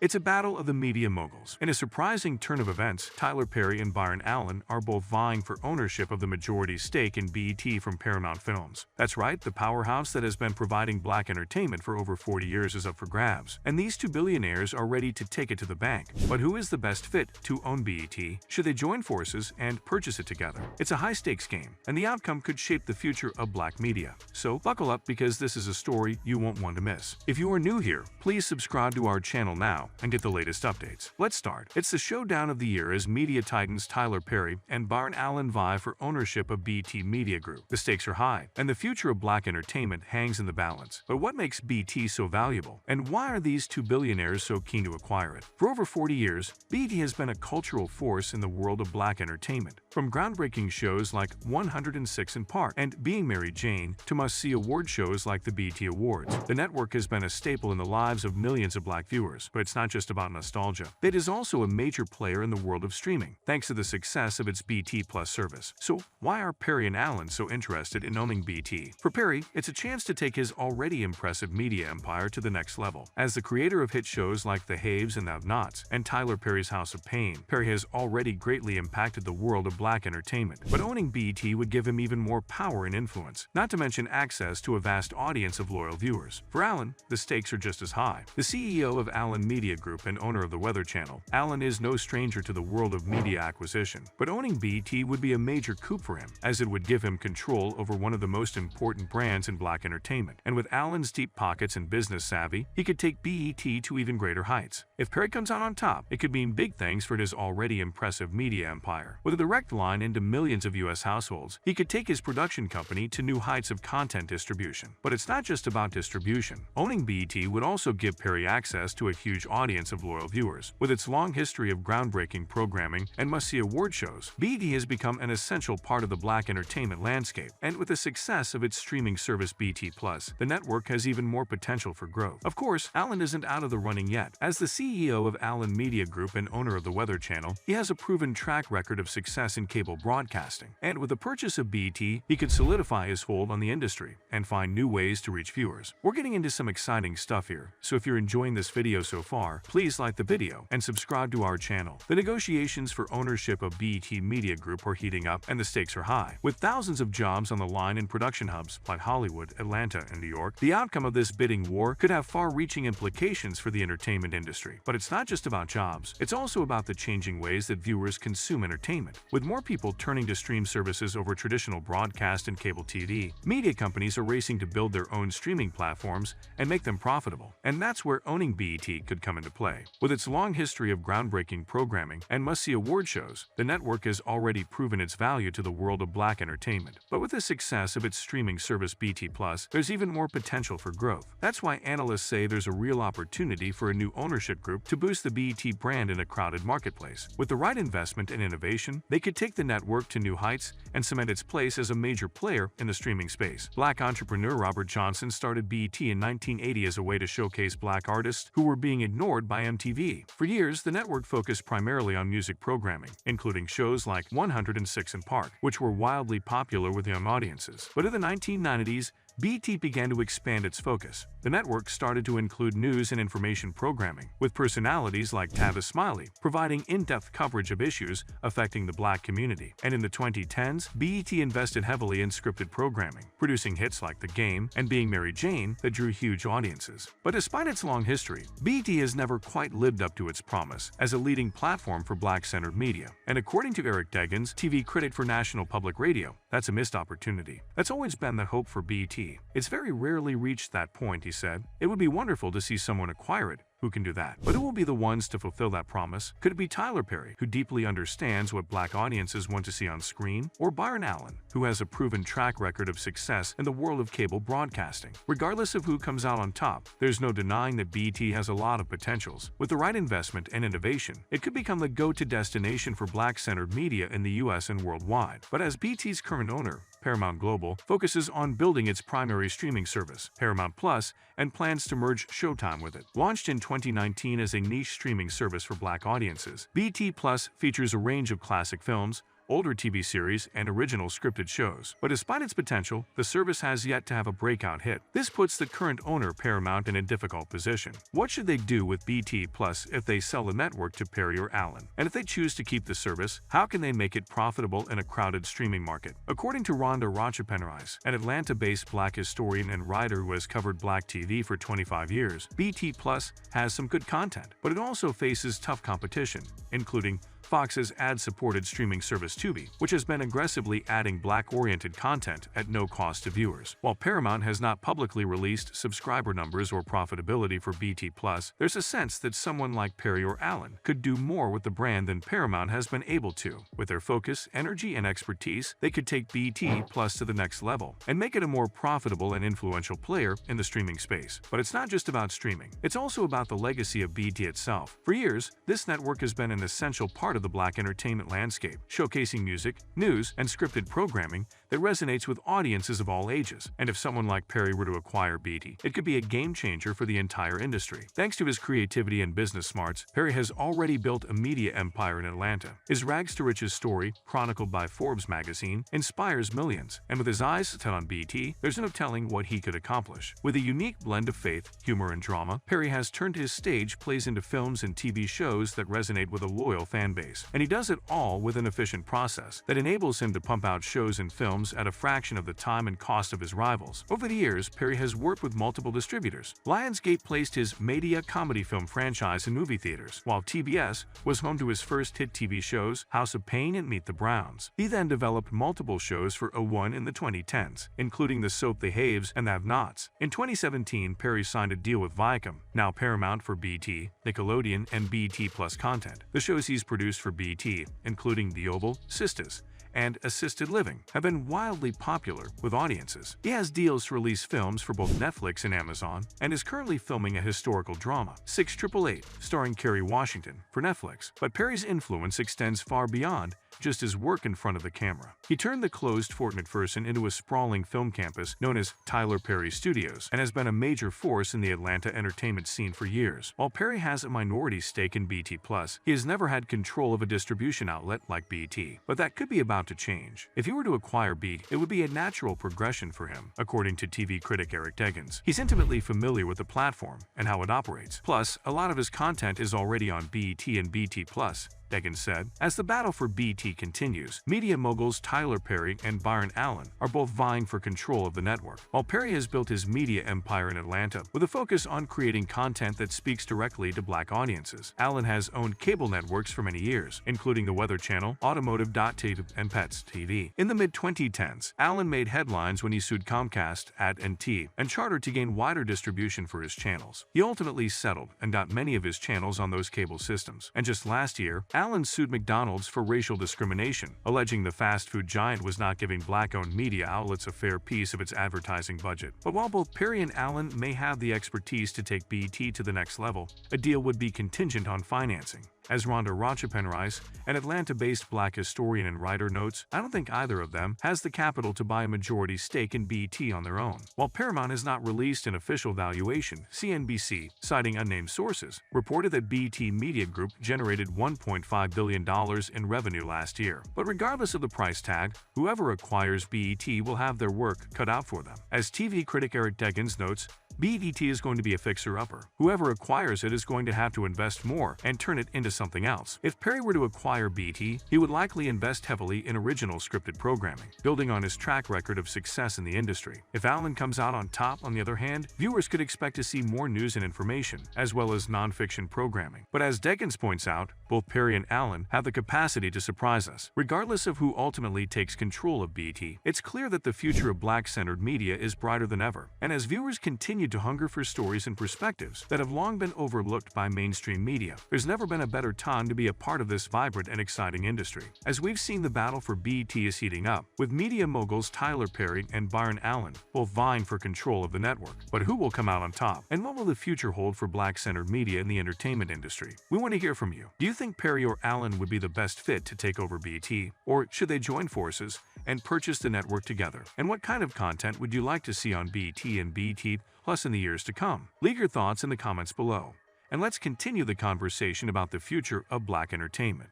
It's a battle of the media moguls. In a surprising turn of events, Perry and Byron Allen are both vying for ownership of the majority stake in B.E.T. from Paramount Films. That's right, the powerhouse that has been providing black entertainment for over 40 years is up for grabs. And these two billionaires are ready to take it to the bank. But who is the best fit to own B.E.T? Should they join forces and purchase it together? It's a high-stakes game, and the outcome could shape the future of black media. So buckle up, because this is a story you won't want to miss. If you are new here, please subscribe to our channel now and get the latest updates. Let's start. It's the showdown of the year as media titans Perry and Byron Allen vie for ownership of B.E.T. Media Group. The stakes are high, and the future of black entertainment hangs in the balance. But what makes B.E.T. so valuable? And why are these two billionaires so keen to acquire it? For over 40 years, B.E.T. has been a cultural force in the world of black entertainment. From groundbreaking shows like 106 in Park and Being Mary Jane to must-see award shows like the B.E.T. Awards, the network has been a staple in the lives of millions of black viewers. But it's not just about nostalgia. It is also a major player in the world of streaming, thanks to the success of its B.E.T. Plus service. So why are Perry and Allen so interested in owning B.E.T? For Perry, it's a chance to take his already impressive media empire to the next level. As the creator of hit shows like The Haves and The Have-Nots and Tyler Perry's House of Pain, Perry has already greatly impacted the world of black entertainment. But owning B.E.T. would give him even more power and influence, not to mention access to a vast audience of loyal viewers. For Allen, the stakes are just as high. The CEO of Allen Media Group and owner of the Weather Channel, Allen is no stranger to the world of media acquisition. But owning B.E.T. would be a major coup for him, as it would give him control over one of the most important brands in black entertainment. And with Allen's deep pockets and business savvy, he could take B.E.T. to even greater heights. If Perry comes out on top, it could mean big things for his already impressive media empire. With a direct line into millions of U.S. households, he could take his production company to new heights of content distribution. But it's not just about distribution. Owning B.E.T. would also give Perry access to a huge audience of loyal viewers. With its long history of groundbreaking programming and must-see award shows, B.E.T. has become an essential part of the black entertainment landscape. And with the success of its streaming service B.E.T. Plus, the network has even more potential for growth. Of course, Allen isn't out of the running yet. As the CEO of Allen Media Group and owner of the Weather Channel, he has a proven track record of success in cable broadcasting. And with the purchase of B.E.T., he could solidify his hold on the industry and find new ways to reach viewers. We're getting into some exciting stuff here, so if you're enjoying this video so far, please like the video and subscribe to our channel. The negotiations for ownership of B.E.T. Media Group are heating up, and the stakes are high. With thousands of jobs on the line in production hubs like Hollywood, Atlanta, and New York, the outcome of this bidding war could have far-reaching implications for the entertainment industry. But it's not just about jobs, it's also about the changing ways that viewers consume entertainment. With more people turning to stream services over traditional broadcast and cable TV, media companies are racing to build their own streaming platforms and make them profitable. And that's where owning B.E.T. could come into play. With its long history of groundbreaking programming and must-see award shows, the network has already proven its value to the world of black entertainment. But with the success of its streaming service B.E.T. Plus, there's even more potential for growth. That's why analysts say there's a real opportunity for a new ownership group to boost the B.E.T. brand in a crowded marketplace. With the right investment and innovation, they could take the network to new heights and cement its place as a major player in the streaming space. Black entrepreneur Robert Johnson started B.E.T. in 1980 as a way to showcase black artists who were being ignored by MTV. For years, the network focused primarily on music programming, including shows like 106 in Park, which were wildly popular with young audiences. But in the 1990s, B.E.T. began to expand its focus. The network started to include news and information programming, with personalities like Tavis Smiley providing in-depth coverage of issues affecting the black community. And in the 2010s, B.E.T. invested heavily in scripted programming, producing hits like The Game and Being Mary Jane that drew huge audiences. But despite its long history, B.E.T. has never quite lived up to its promise as a leading platform for black-centered media. And according to Eric Deggans, TV critic for National Public Radio, that's a missed opportunity. That's always been the hope for B.E.T. It's very rarely reached that point, he said. It would be wonderful to see someone acquire it who can do that. But who will be the ones to fulfill that promise? Could it be Perry, who deeply understands what black audiences want to see on screen? Or Byron Allen, who has a proven track record of success in the world of cable broadcasting? Regardless of who comes out on top, there's no denying that B.E.T. has a lot of potentials. With the right investment and innovation, it could become the go-to destination for black-centered media in the U.S. and worldwide. But as B.E.T.'s current owner, Paramount Global, focuses on building its primary streaming service, Paramount Plus, and plans to merge Showtime with it. Launched in 2019 as a niche streaming service for black audiences, B.E.T. Plus features a range of classic films, older TV series, and original scripted shows. But despite its potential, the service has yet to have a breakout hit. This puts the current owner, Paramount, in a difficult position. What should they do with B.E.T. Plus if they sell the network to Perry or Allen? And if they choose to keep the service, how can they make it profitable in a crowded streaming market? According to Rhonda Rochapenrice, an Atlanta-based Black historian and writer who has covered Black TV for 25 years, B.E.T. Plus has some good content, but it also faces tough competition, including Fox's ad-supported streaming service Tubi, which has been aggressively adding Black-oriented content at no cost to viewers. While Paramount has not publicly released subscriber numbers or profitability for B.E.T. Plus, there's a sense that someone like Perry or Allen could do more with the brand than Paramount has been able to. With their focus, energy, and expertise, they could take B.E.T. Plus to the next level and make it a more profitable and influential player in the streaming space. But it's not just about streaming. It's also about the legacy of B.E.T. itself. For years, this network has been an essential part of the Black entertainment landscape, showcasing music, news, and scripted programming that resonates with audiences of all ages. And if someone like Perry were to acquire B.E.T., it could be a game-changer for the entire industry. Thanks to his creativity and business smarts, Perry has already built a media empire in Atlanta. His rags-to-riches story, chronicled by Forbes magazine, inspires millions, and with his eyes set on B.E.T., there's no telling what he could accomplish. With a unique blend of faith, humor, and drama, Perry has turned his stage plays into films and TV shows that resonate with a loyal fan base. And he does it all with an efficient process that enables him to pump out shows and films at a fraction of the time and cost of his rivals. Over the years, Perry has worked with multiple distributors. Lionsgate placed his media comedy film franchise in movie theaters, while TBS was home to his first hit TV shows, House of Pain and Meet the Browns. He then developed multiple shows for O1 in the 2010s, including The Soap The Haves and The Have-Nots. In 2017, Perry signed a deal with Viacom, now Paramount, for B.E.T., Nickelodeon, and B.E.T. Plus content. The shows he's produced for B.E.T., including The Oval, Sisters, and Assisted Living, have been wildly popular with audiences. He has deals to release films for both Netflix and Amazon, and is currently filming a historical drama, 688, starring Kerry Washington, for Netflix. But Perry's influence extends far beyond just his work in front of the camera. He turned the closed Fort McPherson into a sprawling film campus known as Tyler Perry Studios, and has been a major force in the Atlanta entertainment scene for years. While Perry has a minority stake in B.E.T. Plus, he has never had control of a distribution outlet like B.E.T. But that could be about to change. If he were to acquire B.E.T., it would be a natural progression for him, according to TV critic Eric Deggans. He's intimately familiar with the platform and how it operates. Plus, a lot of his content is already on B.E.T. and B.E.T. Plus, Deggans said. As the battle for B.E.T. continues, media moguls Tyler Perry and Byron Allen are both vying for control of the network. While Perry has built his media empire in Atlanta with a focus on creating content that speaks directly to Black audiences, Allen has owned cable networks for many years, including the Weather Channel, Automotive.TV, and Pets TV. In the mid-2010s, Allen made headlines when he sued Comcast, AT&T, and Charter to gain wider distribution for his channels. He ultimately settled and got many of his channels on those cable systems. And just last year, Allen sued McDonald's for racial discrimination, alleging the fast food giant was not giving Black-owned media outlets a fair piece of its advertising budget. But while both Perry and Allen may have the expertise to take B.E.T. to the next level, a deal would be contingent on financing. As Rhonda Rochapenrice, an Atlanta-based Black historian and writer, notes, I don't think either of them has the capital to buy a majority stake in B.E.T. on their own. While Paramount has not released an official valuation, CNBC, citing unnamed sources, reported that B.E.T. Media Group generated $1.5 billion in revenue last year. But regardless of the price tag, whoever acquires B.E.T. will have their work cut out for them. As TV critic Eric Deggans notes, B.E.T. is going to be a fixer-upper. Whoever acquires it is going to have to invest more and turn it into something else. If Perry were to acquire B.E.T., he would likely invest heavily in original scripted programming, building on his track record of success in the industry. If Allen comes out on top, on the other hand, viewers could expect to see more news and information, as well as non-fiction programming. But as Deggans points out, both Perry and Allen have the capacity to surprise us. Regardless of who ultimately takes control of B.E.T., it's clear that the future of Black-centered media is brighter than ever. And as viewers continue to hunger for stories and perspectives that have long been overlooked by mainstream media, there's never been a better time to be a part of this vibrant and exciting industry. As we've seen, the battle for B.E.T. is heating up, with media moguls Tyler Perry and Byron Allen both vying for control of the network. But who will come out on top? And what will the future hold for Black-centered media in the entertainment industry? We want to hear from you. Do you think Perry or Allen would be the best fit to take over B.E.T., or should they join forces and purchase the network together? And what kind of content would you like to see on B.E.T. and B.E.T. Plus in the years to come? Leave your thoughts in the comments below, and let's continue the conversation about the future of Black entertainment.